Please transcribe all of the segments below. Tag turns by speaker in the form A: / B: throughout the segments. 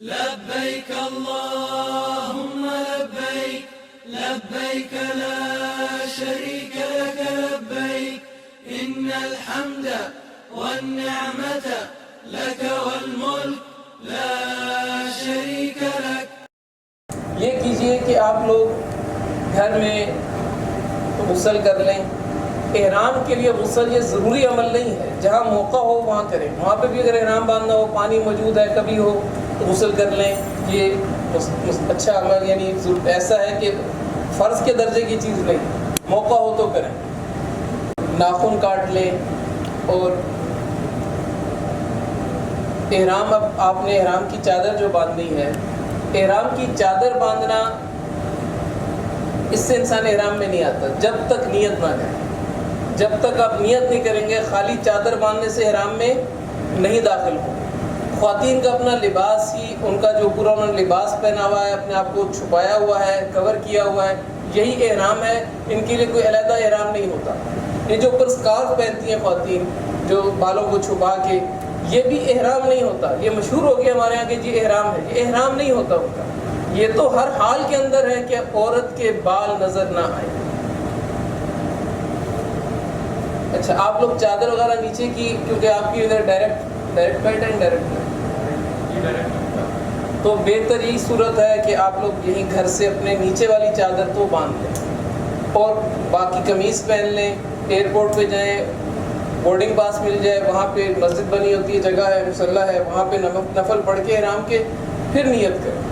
A: لبيك اللهم لبيك لبيك لا شريك لك لبيك إن الحمد والنعمة لك والملك لا شريك لك.
B: یہ کیجئے کہ آپ لوگ گھر میں غسل کر لیں. احرام کے لیے غسل یہ ضروری عمل نہیں ہے، جہاں موقع ہو وہاں کریں. وہاں پہ بھی اگر احرام باندھنا ہو، پانی موجود ہے، کبھی ہو تو غسل کر لیں. یہ اچھا عمل، یعنی ایسا ہے کہ فرض کے درجے کی چیز نہیں، موقع ہو تو کریں. ناخن کاٹ لیں. اور احرام، اب آپ نے احرام کی چادر جو باندھنی ہے، احرام کی چادر باندھنا، اس سے انسان احرام میں نہیں آتا جب تک نیت نہ کرے. جب تک آپ نیت نہیں کریں گے، خالی چادر باندھنے سے احرام میں نہیں داخل ہوں. خواتین کا اپنا لباس ہی، ان کا جو پورا انہوں نے لباس پہنا ہوا ہے، اپنے آپ کو چھپایا ہوا ہے، کور کیا ہوا ہے، یہی احرام ہے. ان کے لیے کوئی علیحدہ احرام نہیں ہوتا. یہ جو اوپر اسکارف پہنتی ہیں خواتین، جو بالوں کو چھپا کے، یہ بھی احرام نہیں ہوتا. یہ مشہور ہو گیا ہمارے یہاں کہ یہ احرام ہے. یہ احرام نہیں ہوتا ان کا. یہ تو ہر حال کے اندر ہے کہ عورت کے بال نظر نہ آئے. اچھا، آپ لوگ چادر وغیرہ نیچے کی، کیونکہ آپ کی ادھر ڈائریکٹ بیٹ ہے، انڈائریکٹ بیٹ، تو بہتر یہی صورت ہے کہ آپ لوگ یہیں گھر سے اپنے نیچے والی چادر تو باندھ لیں اور باقی قمیص پہن لیں. ایئرپورٹ پہ جائیں، بورڈنگ پاس مل جائے، وہاں پہ مسجد بنی ہوتی ہے، جگہ ہے، مصلی ہے، وہاں پہ نفل پڑھ کے احرام کے پھر نیت کریں.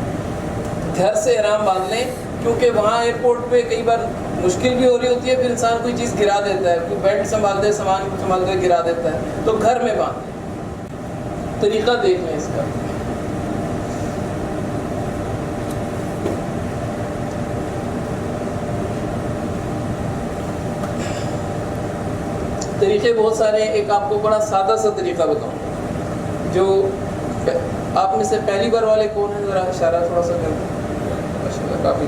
B: گھر سے احرام باندھ لیں، کیونکہ وہاں ایئرپورٹ پہ کئی بار مشکل بھی ہو رہی ہوتی ہے، پھر انسان کوئی چیز گرا دیتا ہے، کوئی بیلٹ سنبھالتے سامان کو سنبھالتے گرا دیتا ہے. تو گھر میں باندھ لیں. طریقہ دیکھ لیں اس کا. طریقے بہت سارے ہیں. ایک آپ کو بڑا سادہ سا طریقہ بتاؤں گا. جو آپ میں سے پہلی بار والے کون ہیں؟ ذرا اشارہ تھوڑا سا کر دیں. کافی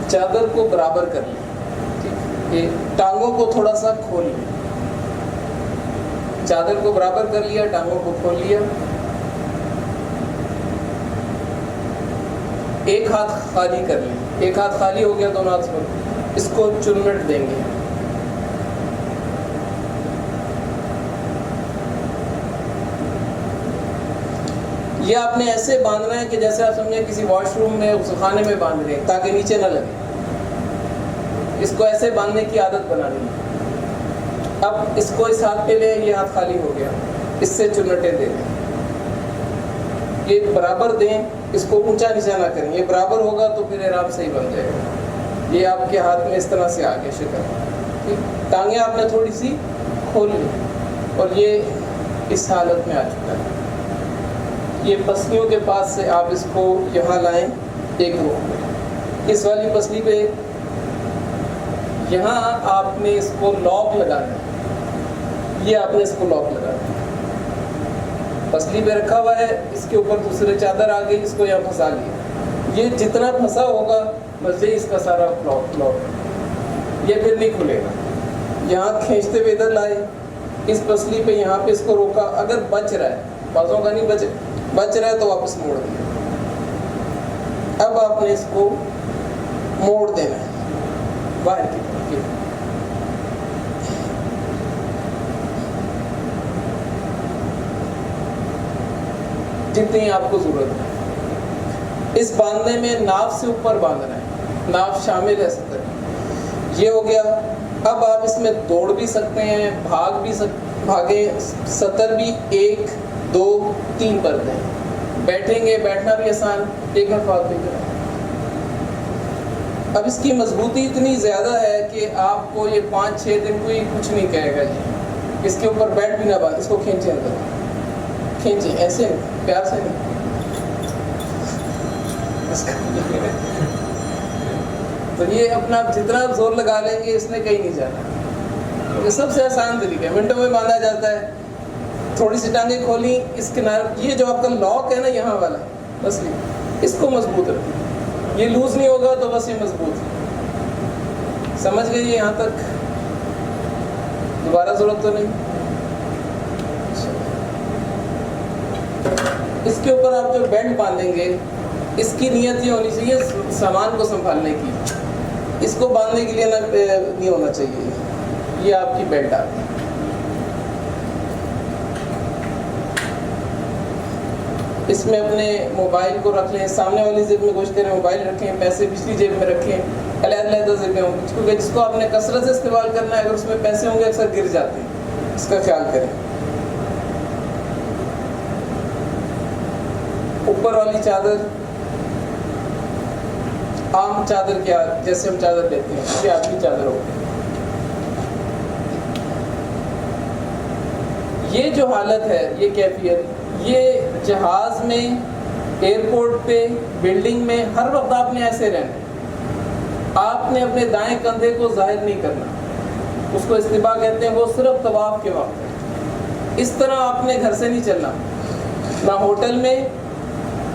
B: چادر کو برابر کر لیں. یہ ٹانگوں کو تھوڑا سا کھول لیں. چادر کو برابر کر لیا، ٹانگوں کو کھول لیا. ایک ہاتھ خالی کر لیں. ایک ہاتھ خالی ہو گیا، دونوں ہاتھ پر اس کو چنمٹ دیں گے. یہ آپ نے ایسے باندھنا ہے کہ جیسے آپ سمجھیں کسی واش روم میں، غسل خانے میں باندھ رہے ہیں، تاکہ نیچے نہ لگے. اس کو ایسے باندھنے کی عادت بنانی ہے. اب اس کو اس ہاتھ پہ لیں، یہ ہاتھ خالی ہو گیا، اس سے چنٹیں دے دیں. یہ برابر دیں، اس کو اونچا نیچا نہ کریں. یہ برابر ہوگا تو پھر احرام صحیح بن جائے گا. یہ آپ کے ہاتھ میں اس طرح سے آ گیا شکل. ٹانگیں آپ نے تھوڑی سی کھول لی اور یہ اس حالت میں آ چکا ہے. یہ پسلیوں کے پاس سے آپ اس کو یہاں لائیں. ایک رخ اس والی پسلی پہ، یہاں آپ نے اس کو لاک لگانا ہے. یہ آپ نے اس کو لاک لگانا ہے. پسلی پہ رکھا ہوا ہے، اس کے اوپر دوسرے چادر آ گئی، اس کو یہاں پھنسا لیا. یہ جتنا پھنسا ہوگا بس یہ اس کا سارا لاک. یہ پھر نہیں کھلے گا. یہاں کھینچتے ہوئے ادھر لائے، اس پسلی پہ یہاں پہ اس کو روکا. اگر بچ رہا ہے، بازوں کا نہیں بچ رہا ہے تو واپس موڑ دیا. اب آپ نے اس کو موڑ دینا ہے باہر کی طرف. جتنی آپ کو ضرورت ہے. اس باندھنے میں ناف سے اوپر باندھنا ہے، ناف شامل ہے سطر. یہ ہو گیا. اب آپ اس میں دوڑ بھی سکتے ہیں، بھاگیں. سطر بھی 1 2 3 پر دیں. بیٹھیں گے، بیٹھنا بھی آسان. ایک الفاظ بھی کریں. اب اس کی مضبوطی اتنی زیادہ ہے کہ آپ کو یہ 5-6 دن کوئی کچھ نہیں کہے گا. جی اس کے اوپر بیٹھ بھی نہ باندھ. اس کو کھینچیں اندر، کھینچیں ایسے نہیں، پیار سے نہیں. تو یہ اپنا جتنا آپ زور لگا لیں گے اس نے کہیں نہیں جانا. یہ سب سے آسان طریقہ ہے، منٹوں میں باندھا جاتا ہے. تھوڑی سی ٹانگیں کھولی، اس کنارے یہ جو آپ کا لاک ہے نا یہاں والا، بس اس کو مضبوط رکھیں. یہ لوز نہیں ہوگا تو بس یہ مضبوط. سمجھ گئے یہاں تک؟ دوبارہ ضرورت تو نہیں. اس کے اوپر آپ جو بیلٹ باندھیں گے اس کی نیت یہ ہونی چاہیے سامان کو سنبھالنے کی، اس کو باندھنے کے لیے نہیں ہونا چاہیے. یہ آپ کی بیلٹ آ گئی. اس میں اپنے موبائل کو رکھ لیں، سامنے والی جیب میں کوشش کریں موبائل رکھیں، پیسے پچھلی جیب میں رکھیں، علیحدہ جیبیں ہوں، کیونکہ جس کو آپ نے کثرت سے استعمال کرنا ہے اگر اس میں پیسے ہوں گے اکثر گر جاتے ہیں، اس کا خیال کریں. اوپر والی چادر عام چادر کیا جیسے ہم چادر لیتے ہیں یہ آپ کی چادر ہوگی. یہ جو حالت ہے، یہ کیفیت، یہ جہاز میں، ایئرپورٹ پہ، بلڈنگ میں ہر وقت آپ نے ایسے رہنا. آپ نے اپنے دائیں کندھے کو ظاہر نہیں کرنا، اس کو استباء کہتے ہیں، وہ صرف طواف کے وقت ہے. اس طرح آپ نے گھر سے نہیں چلنا، نہ ہوٹل میں،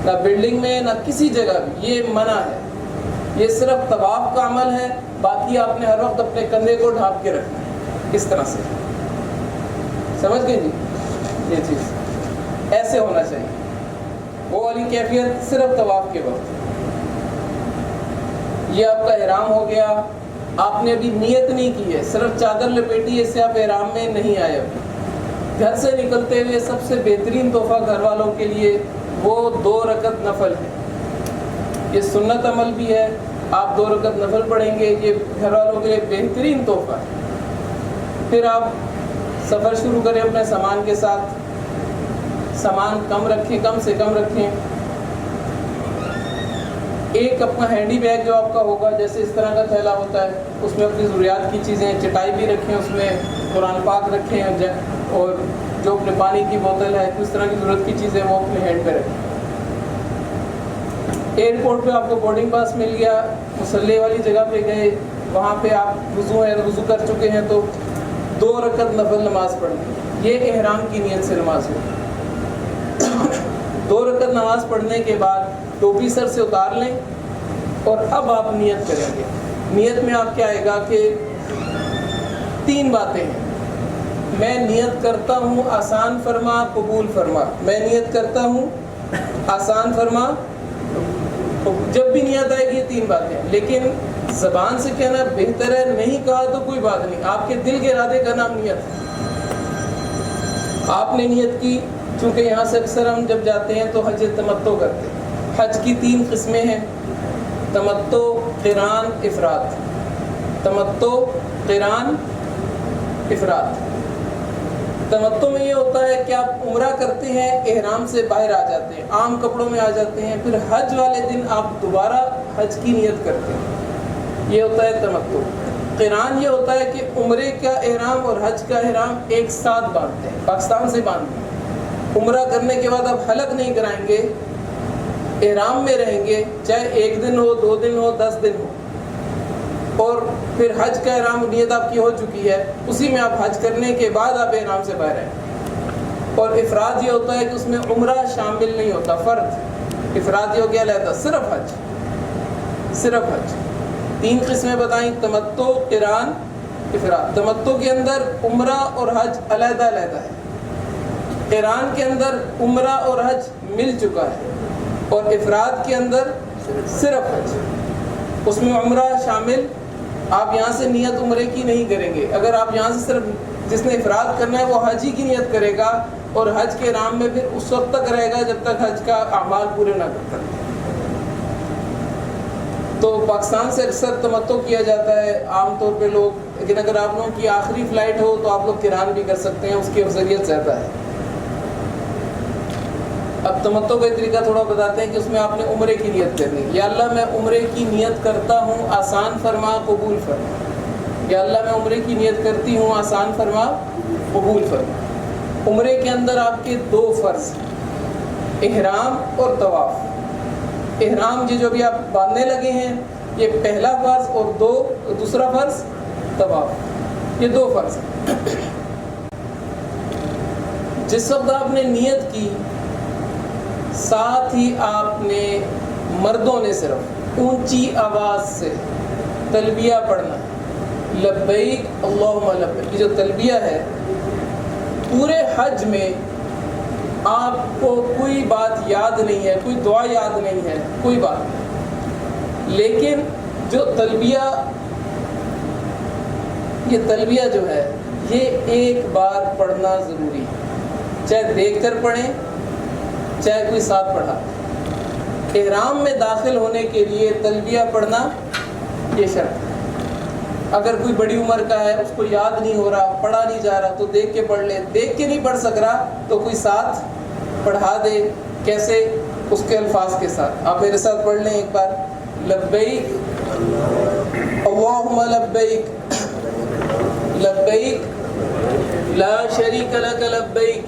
B: نہ بلڈنگ میں، نہ کسی جگہ بھی. یہ منع ہے، یہ صرف طواف کا عمل ہے. باقی آپ نے ہر وقت اپنے کندھے کو ڈھانپ کے رکھنا ہے اس طرح سے. سمجھ گئے جی؟ یہ چیز ایسے ہونا چاہیے. وہ والی کیفیت صرف طواف کے وقت. یہ آپ کا احرام ہو گیا. آپ نے ابھی نیت نہیں کی ہے، صرف چادر لپیٹی ہے، اس سے آپ احرام میں نہیں آئے. ابھی گھر سے نکلتے ہوئے سب سے بہترین تحفہ گھر والوں کے لیے وہ 2 رکعت نفل ہے. یہ سنت عمل بھی ہے، آپ 2 رکعت نفل پڑھیں گے، یہ گھر والوں کے لیے بہترین تحفہ ہے. پھر آپ سفر شروع کریں اپنے سامان کے ساتھ. سامان کم رکھیں، کم سے کم رکھیں. ایک اپنا ہینڈی بیگ جو آپ کا ہوگا، جیسے اس طرح کا تھیلا ہوتا ہے، اس میں اپنی ضروریات کی چیزیں، چٹائی بھی رکھیں، اس میں قرآن پاک رکھیں، اور جو اپنے پانی کی بوتل ہے، کس طرح کی ضرورت کی چیزیں وہ اپنے ہینڈ پہ رکھیں. ایئرپورٹ پہ آپ کو بورڈنگ پاس مل گیا، مصلی والی جگہ پہ گئے، وہاں پہ آپ وضو کر چکے ہیں تو 2 رکعت نفل نماز پڑھیں. یہ احرام کی نیت سے نماز ہو. 2 رکعت نماز پڑھنے کے بعد ٹوپی سر سے اتار لیں اور اب آپ نیت کریں گے. نیت میں آپ کیا آئے گا کہ 3 باتیں ہیں. میں نیت کرتا ہوں آسان فرما قبول فرما. میں نیت کرتا ہوں آسان فرما. جب بھی نیت آئے گی یہ 3 باتیں، لیکن زبان سے کہنا بہتر ہے. نہیں کہا تو کوئی بات نہیں، آپ کے دل کے ارادے کا نام نیت ہے. آپ نے نیت کی. چونکہ یہاں سے اکثر ہم جب جاتے ہیں تو حج تمتع کرتے ہیں. حج کی 3 قسمیں ہیں: تمتع، قران، افراد. تمتع، قران، افراد. تمتع میں یہ ہوتا ہے کہ آپ عمرہ کرتے ہیں، احرام سے باہر آ جاتے ہیں، عام کپڑوں میں آ جاتے ہیں، پھر حج والے دن آپ دوبارہ حج کی نیت کرتے ہیں. یہ ہوتا ہے تمتع. قران یہ ہوتا ہے کہ عمرے کا احرام اور حج کا احرام ایک ساتھ باندھتے ہیں، پاکستان سے باندھتے ہیں. عمرہ کرنے کے بعد آپ حلق نہیں کرائیں گے، احرام میں رہیں گے، چاہے 1 دن ہو، 2 دن ہو، 10 دن ہو. اور پھر حج کا احرام نیت آپ کی ہو چکی ہے، اسی میں آپ حج کرنے کے بعد آپ احرام سے باہر آئیں. اور افراد یہ ہوتا ہے کہ اس میں عمرہ شامل نہیں ہوتا، فرد. افراد یہ ہو گیا علیحدہ، صرف حج. صرف حج. 3 قسمیں بتائیں: تمتع، قران، افراد. تمتع کے اندر عمرہ اور حج علیحدہ علیحدہ ہے. قران کے اندر عمرہ اور حج مل چکا ہے. اور افراد کے اندر صرف حج. اس میں عمرہ شامل. آپ یہاں سے نیت عمرے کی نہیں کریں گے. اگر آپ یہاں سے صرف جس نے افراد کرنا ہے وہ حج ہی کی نیت کرے گا، اور حج کے احرام میں پھر اس وقت تک رہے گا جب تک حج کا اعمال پورے نہ کرتا. تو پاکستان سے اکثر تمتع کیا جاتا ہے عام طور پہ لوگ، لیکن اگر آپ لوگوں کی آخری فلائٹ ہو تو آپ لوگ قران بھی کر سکتے ہیں، اس کی افضلیت زیادہ ہے. اب تمتع کا طریقہ تھوڑا بتاتے ہیں کہ اس میں آپ نے عمرے کی نیت کرنی. یا اللہ میں عمرے کی نیت کرتا ہوں، آسان فرما قبول فرما. یا اللہ میں عمرے کی نیت کرتی ہوں، آسان فرما قبول فرما. عمرے کے اندر آپ کے 2 فرض، احرام اور طواف. احرام جو ابھی آپ باندھنے لگے ہیں یہ پہلا فرض، اور دوسرا فرض طواف. یہ 2 فرض. جس وقت آپ نے نیت کی، ساتھ ہی آپ نے مردوں نے صرف اونچی آواز سے تلبیہ پڑھنا ہے. لبیک اللہم لبیک. یہ جو تلبیہ ہے پورے حج میں آپ کو کوئی بات یاد نہیں ہے، کوئی دعا یاد نہیں ہے، کوئی بات نہیں، لیکن جو تلبیہ، یہ تلبیہ جو ہے یہ ایک بار پڑھنا ضروری ہے، چاہے دیکھ کر پڑھیں چاہے کوئی ساتھ پڑھا۔ احرام میں داخل ہونے کے لیے تلبیہ پڑھنا یہ شرط ہے۔ اگر کوئی بڑی عمر کا ہے، اس کو یاد نہیں ہو رہا، پڑھا نہیں جا رہا، تو دیکھ کے پڑھ لے، دیکھ کے نہیں پڑھ سک رہا تو کوئی ساتھ پڑھا دے۔ کیسے؟ اس کے الفاظ کے ساتھ۔ آپ میرے ساتھ پڑھ لیں ایک بار، لبیک اللہم لبیک لبیک لا شریک لک لبیک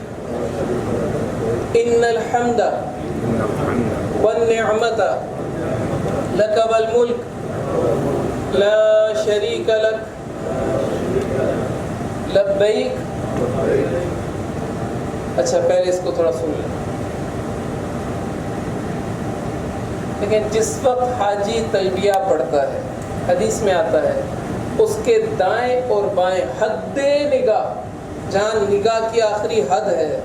B: ان الحمد والنعمت لک والملک لا شریک لک لبیک۔ اچھا پہلے اس کو تھوڑا سن لیں۔ لیکن جس وقت حاجی تلبیہ پڑھتا ہے، حدیث میں آتا ہے اس کے دائیں اور بائیں حد نگاہ، جہاں نگاہ کی آخری حد ہے،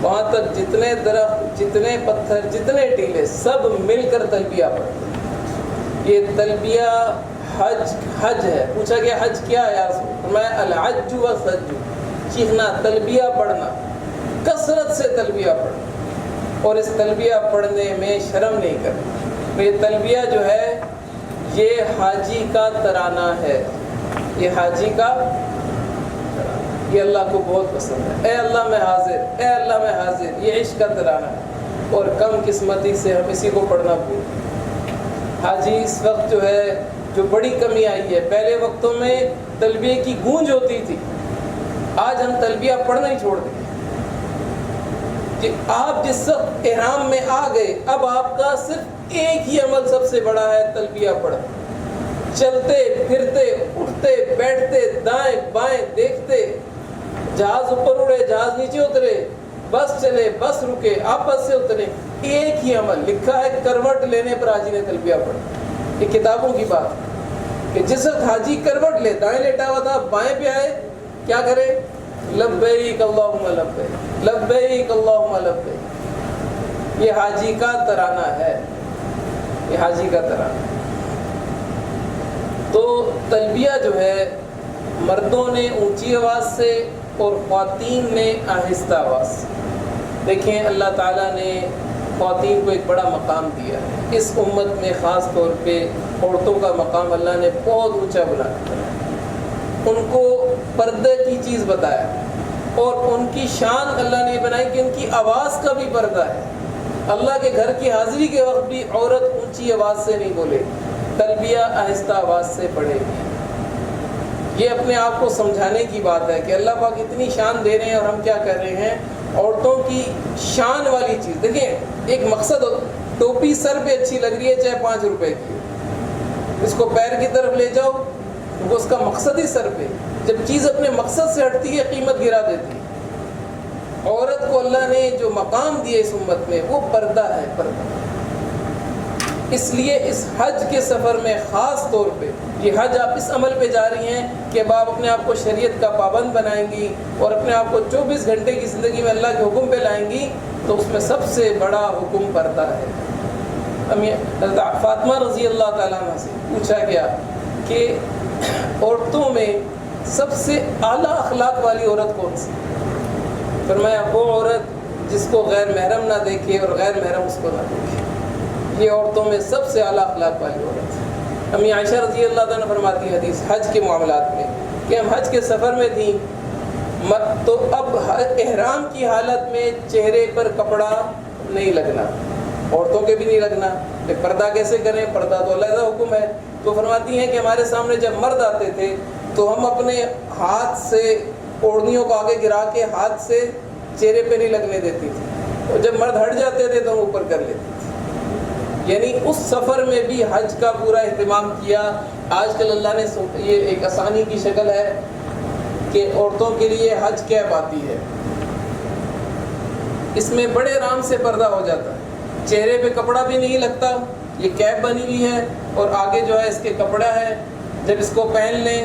B: وہاں تک جتنے درخت، جتنے پتھر، جتنے ٹیلے سب مل کر تلبیہ پڑھتے ہیں۔ یہ تلبیہ حج ہے۔ پوچھا کہ حج کیا ہے یا رسول اللہ؟ فرمایا الحج والسج، چیخنا، تلبیہ پڑھنا، کثرت سے تلبیہ پڑھنا، اور اس تلبیہ پڑھنے میں شرم نہیں کرنا۔ یہ تلبیہ جو ہے یہ حاجی کا ترانہ ہے، یہ حاجی کا یہ اللہ کو بہت پسند ہے۔ اے اللہ میں حاضر، اے اللہ میں حاضر، یہ عشق کا ترانہ ہے، اور کم قسمتی سے ہم اسی کو پڑھنا بھول۔ حاجی اس وقت جو ہے جو بڑی کمی آئی ہے، پہلے وقتوں میں تلبیہ کی گونج ہوتی تھی، آج ہم تلبیہ پڑھنا ہی چھوڑ دیں۔ کہ آپ جس وقت احرام میں آ گئے، اب آپ کا صرف ایک ہی عمل سب سے بڑا ہے، تلبیہ پڑھنا۔ چلتے پھرتے اٹھتے بیٹھتے دائیں بائیں دیکھتے، جہاز اوپر اڑے جہاز نیچے اترے، بس چلے بس رکے آپ بس سے اترے، ایک ہی عمل لکھا ہے، کروٹ لینے پر حاجی نے تلبیہ پڑھا۔ یہ کتابوں کی بات ہے کہ جس وقت حاجی کروٹ لے، دائیں لیٹا ہوا تھا، بائیں پہ آئے، کیا کرے؟ لبیک اللہم لبیک لبیک اللہم لبیک۔ یہ حاجی کا ترانہ ہے، یہ حاجی کا ترانہ۔ تو تلبیہ جو ہے مردوں نے اونچی آواز سے اور خواتین نے آہستہ آواز سے۔ دیکھیں اللہ تعالیٰ نے خواتین کو ایک بڑا مقام دیا ہے، اس امت میں خاص طور پہ عورتوں کا مقام اللہ نے بہت اونچا بنایا، ان کو پردے کی چیز بتایا، اور ان کی شان اللہ نے بنائی کہ ان کی آواز کا بھی پردہ ہے۔ اللہ کے گھر کی حاضری کے وقت بھی عورت اونچی آواز سے نہیں بولے، تلبیہ آہستہ آواز سے پڑھے گی۔ یہ اپنے آپ کو سمجھانے کی بات ہے کہ اللہ پاک اتنی شان دے رہے ہیں اور ہم کیا کر رہے ہیں؟ عورتوں کی شان والی چیز دیکھیں، ایک مقصد ہو، ٹوپی سر پہ اچھی لگ رہی ہے چاہے 5 روپے کی، اس کو پیر کی طرف لے جاؤ، وہ اس کا مقصد ہی سر پہ۔ جب چیز اپنے مقصد سے ہٹتی ہے قیمت گرا دیتی ہے۔ عورت کو اللہ نے جو مقام دیا اس امت میں وہ پردہ ہے، پردہ۔ اس لیے اس حج کے سفر میں خاص طور پہ، یہ حج آپ اس عمل پہ جا رہی ہیں کہ اب آپ اپنے آپ کو شریعت کا پابند بنائیں گی اور اپنے آپ کو 24 گھنٹے کی زندگی میں اللہ کے حکم پہ لائیں گی، تو اس میں سب سے بڑا حکم پردہ ہے۔ حضرت فاطمہ رضی اللہ تعالیٰ عنہ سے پوچھا گیا کہ عورتوں میں سب سے اعلیٰ اخلاق والی عورت کون سی؟ فرمایا وہ عورت جس کو غیر محرم نہ دیکھے اور غیر محرم اس کو نہ دیکھے، یہ عورتوں میں سب سے اعلیٰ اخلاق والی عورت ہے۔ امی عائشہ رضی اللہ تعالیٰ فرماتی ہے حدیث حج کے معاملات میں کہ ہم حج کے سفر میں تھیں، تو اب احرام کی حالت میں چہرے پر کپڑا نہیں لگنا، عورتوں کے بھی نہیں لگنا، پردہ کیسے کریں؟ پردہ تو اللہ کا حکم ہے۔ تو فرماتی ہیں کہ ہمارے سامنے جب مرد آتے تھے تو ہم اپنے ہاتھ سے اوڑھنیوں کو آگے گرا کے ہاتھ سے چہرے پہ نہیں لگنے دیتی تھی، اور جب مرد ہٹ جاتے تھے تو ہم اوپر کر لیتے تھے۔ یعنی اس سفر میں بھی حج کا پورا اہتمام کیا۔ آج کل اللہ نے یہ ایک آسانی کی شکل ہے کہ عورتوں کے لیے حج کیپ آتی ہے، اس میں بڑے آرام سے پردہ ہو جاتا ہے، چہرے پہ کپڑا بھی نہیں لگتا، یہ کیپ بنی ہوئی ہے اور آگے جو ہے اس کے کپڑا ہے، جب اس کو پہن لیں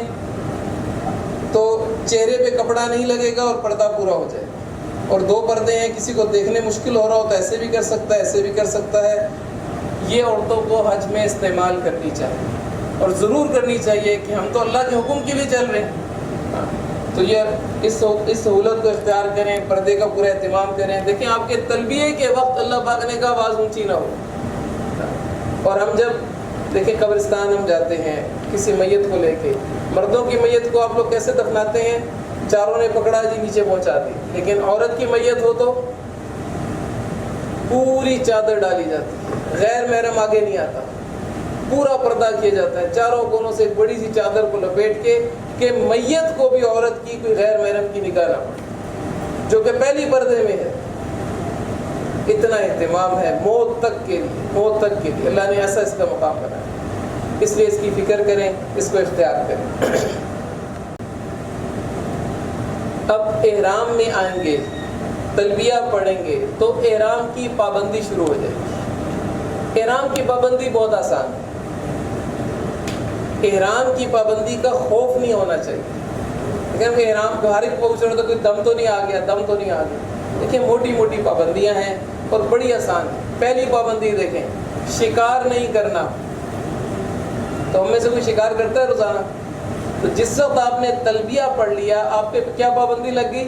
B: تو چہرے پہ کپڑا نہیں لگے گا اور پردہ پورا ہو جائے گا۔ اور 2 پردے ہیں، کسی کو دیکھنے مشکل ہو رہا ہو تو ایسے بھی کر سکتا ہے، ایسے بھی کر سکتا ہے. یہ عورتوں کو حج میں استعمال کرنی چاہیے اور ضرور کرنی چاہیے کہ ہم تو اللہ کے حکم کے لیے چل رہے ہیں. تو یہ اس سہولت کو اختیار کریں، پردے کا پورا اہتمام کریں. دیکھیں آپ کے تلبیے کے وقت اللہ پاک نے کہا آواز اونچی نہ ہو. اور ہم جب دیکھیں قبرستان ہم جاتے ہیں کسی میت کو لے کے، مردوں کی میت کو آپ لوگ کیسے دفناتے ہیں؟ چاروں نے پکڑا جی نیچے پہنچا دی. لیکن عورت کی میت ہو تو پوری چادر ڈالی جاتی ہے، غیر محرم آگے نہیں آتا، پورا پردہ کیا جاتا ہے چاروں کونوں سے، ایک بڑی سی چادر کو لپیٹ کے کہ میت کو بھی عورت کی کوئی غیر محرم کی نگاہ نہ پڑے، جو کہ پہلی پردے میں ہے. اتنا اہتمام ہے موت تک کے لیے، موت تک کے لیے اللہ نے ایسا اس کا مقام بنایا. اس لیے اس کی فکر کریں، اس کو اختیار کریں. اب احرام میں آئیں گے، تلبیہ پڑھیں گے تو احرام کی پابندی شروع ہو جائے گی. احرام کی پابندی بہت آسان ہے. احرام کی پابندی کا خوف نہیں ہونا چاہیے. لیکن احرام کو ہر ایک پوچھ رہے تو کوئی دم تو نہیں آ گیا، دم تو نہیں آ گیا. دیکھیں موٹی موٹی پابندیاں ہیں اور بڑی آسان ہے. پہلی پابندی دیکھیں، شکار نہیں کرنا. تو ہم میں سے کوئی شکار کرتا ہے روزانہ؟ تو جس وقت آپ نے تلبیہ پڑھ لیا آپ پہ کیا پابندی لگ گئی؟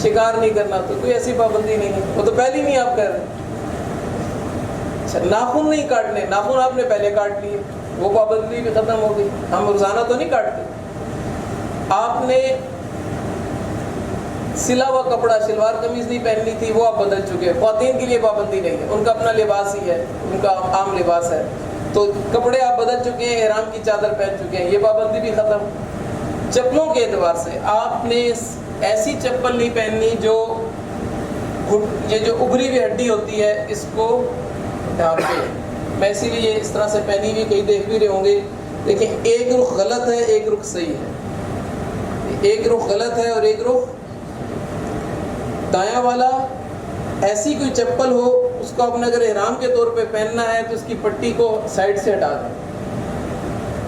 B: شکار نہیں کرنا. تو کوئی ایسی پابندی نہیں ہے، وہ تو پہلی نہیں آپ کر رہے. اچھا، ناخن نہیں کاٹنے، ناخن آپ نے پہلے کاٹ لیے، وہ پابندی بھی ختم ہو گئی. ہم روزانہ تو نہیں کاٹتے. آپ نے سلا ہوا کپڑا شلوار قمیض نہیں پہننی تھی، وہ آپ بدل چکے. خواتین کے لیے پابندی نہیں ہے، ان کا اپنا لباس ہی ہے، ان کا عام لباس ہے. تو کپڑے آپ بدل چکے ہیں، احرام کی چادر پہن چکے ہیں، یہ پابندی بھی ختم. چپلوں کے اعتبار سے آپ نے ایسی چپل نہیں پہننی جو یہ جو ابری ہوئی ہڈی ہوتی ہے اس کو ڈھانپے. میں اسی لیے اس طرح سے پہنی ہوئی کئی دیکھ بھی رہے ہوں گے. دیکھیں ایک رخ غلط ہے، ایک رخ صحیح ہے. ایک رخ غلط ہے اور ایک رخ دایاں والا. ایسی کوئی چپل ہو اس کو آپ نے اگر احرام کے طور پہ پہننا ہے تو اس کی پٹی کو سائڈ سے ہٹا دیں.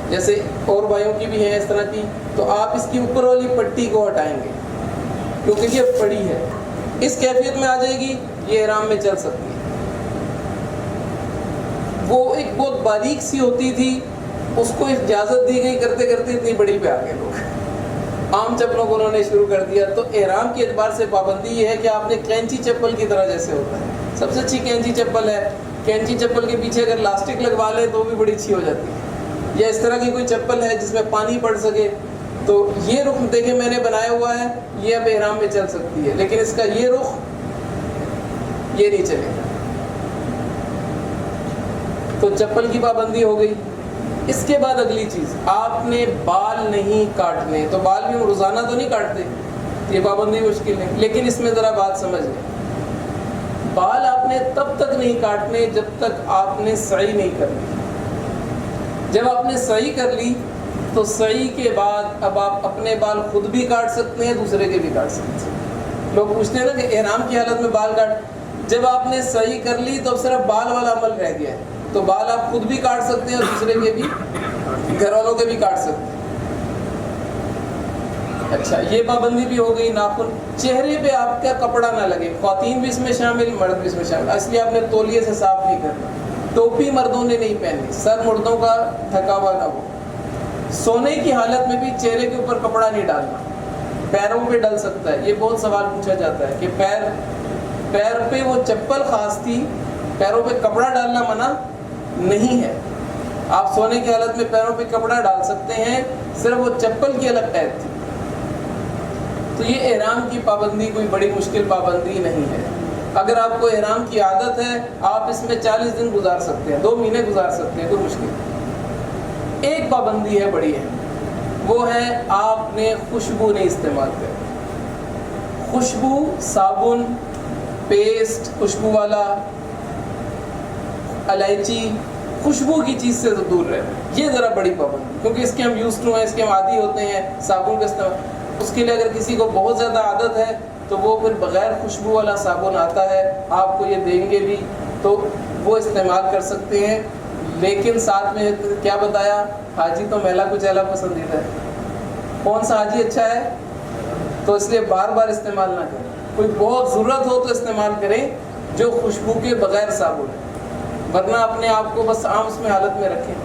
B: جیسے اور بھائیوں کی بھی ہے اس طرح کی، تو آپ اس کی اوپر والی پٹی کو ہٹائیں گے کیونکہ یہ پڑی ہے. اس کیفیت میں آ جائے گی، یہ احرام میں چل سکتی ہے. وہ ایک بہت باریک سی ہوتی تھی، اس کو اجازت دی گئی، کرتے کرتے اتنی بڑی پہ آ گئے لوگ. عام چپلوں کو انہوں نے شروع کر دیا. تو احرام کے اعتبار سے پابندی یہ ہے کہ آپ نے کینچی چپل کی طرح جیسے ہوتا ہے، سب سے اچھی کینچی چپل ہے. کینچی چپل کے پیچھے اگر لاسٹک لگوا لیں تو بھی بڑی اچھی ہو جاتی ہے. یا اس طرح کی کوئی چپل ہے جس میں پانی پڑ سکے. تو یہ رخ دیکھیں میں نے بنایا ہوا ہے، یہ اب احرام میں چل سکتی ہے. لیکن اس کا یہ رخ یہ نہیں چلے گا. تو چپل کی پابندی ہو گئی. اس کے بعد اگلی چیز، آپ نے بال نہیں کاٹنے. تو بال بھی ہم روزانہ تو نہیں کاٹتے، یہ پابندی مشکل ہے. لیکن اس میں ذرا بات سمجھ لیں، بال آپ نے تب تک نہیں کاٹنے جب تک آپ نے سعی نہیں کر لی. جب آپ نے سعی کر لی تو سعی کے بعد اب آپ اپنے بال خود بھی کاٹ سکتے ہیں، دوسرے کے بھی کاٹ سکتے ہیں. لوگ پوچھتے ہیں نا کہ احرام کی حالت میں بال کاٹ. جب آپ نے سعی کر لی تو اب صرف بال والا عمل رہ گیا ہے. تو بال آپ خود بھی کاٹ سکتے ہیں اور دوسرے کے بھی، گھر والوں کے بھی کاٹ سکتے ہیں. اچھا، یہ پابندی بھی ہو گئی. ناخن، چہرے پہ آپ کا کپڑا نہ لگے. خواتین بھی اس میں شامل، مرد بھی اس میں شامل. اس لیے آپ نے تولیے سے صاف نہیں کرنا. ٹوپی مردوں نے نہیں پہنی، سر مردوں کا ڈھکا ہوا نہ ہو. سونے کی حالت میں بھی چہرے کے اوپر کپڑا نہیں ڈالنا. پیروں پہ ڈل سکتا ہے. یہ بہت سوال پوچھا جاتا ہے کہ پیر پہ وہ چپل خاص تھی، پیروں پہ کپڑا ڈالنا منع نہیں ہے. آپ سونے کی حالت میں پیروں پہ کپڑا ڈال سکتے ہیں، صرف وہ چپل کی الگ قید تھی. تو یہ احرام کی پابندی کوئی بڑی مشکل پابندی نہیں ہے. اگر آپ کو احرام کی عادت ہے آپ اس میں 40 دن گزار سکتے ہیں، 2 مہینے گزار سکتے ہیں، کوئی مشکل. ایک پابندی ہے بڑی ہے، وہ ہے آپ نے خوشبو نہیں استعمال کرنی. خوشبو، صابن، پیسٹ خوشبو والا، الائچی، خوشبو کی چیز سے دور رہنا. یہ ذرا بڑی پابندی، کیونکہ اس کے ہم یوز ٹو ہیں، اس کے ہم عادی ہوتے ہیں صابن کا استعمال. اس کے لیے اگر کسی کو بہت زیادہ عادت ہے تو وہ پھر بغیر خوشبو والا صابن آتا ہے، آپ کو یہ دیں گے بھی تو وہ استعمال کر سکتے ہیں. لیکن ساتھ میں کیا بتایا، حاجی تو میلا کچیلا پسندیدہ ہے. کون سا حاجی اچھا ہے؟ تو اس لیے بار بار استعمال نہ کریں. کوئی بہت ضرورت ہو تو استعمال کریں جو خوشبو کے بغیر صابن ہے، ورنہ اپنے آپ کو بس عام اس میں حالت میں رکھیں۔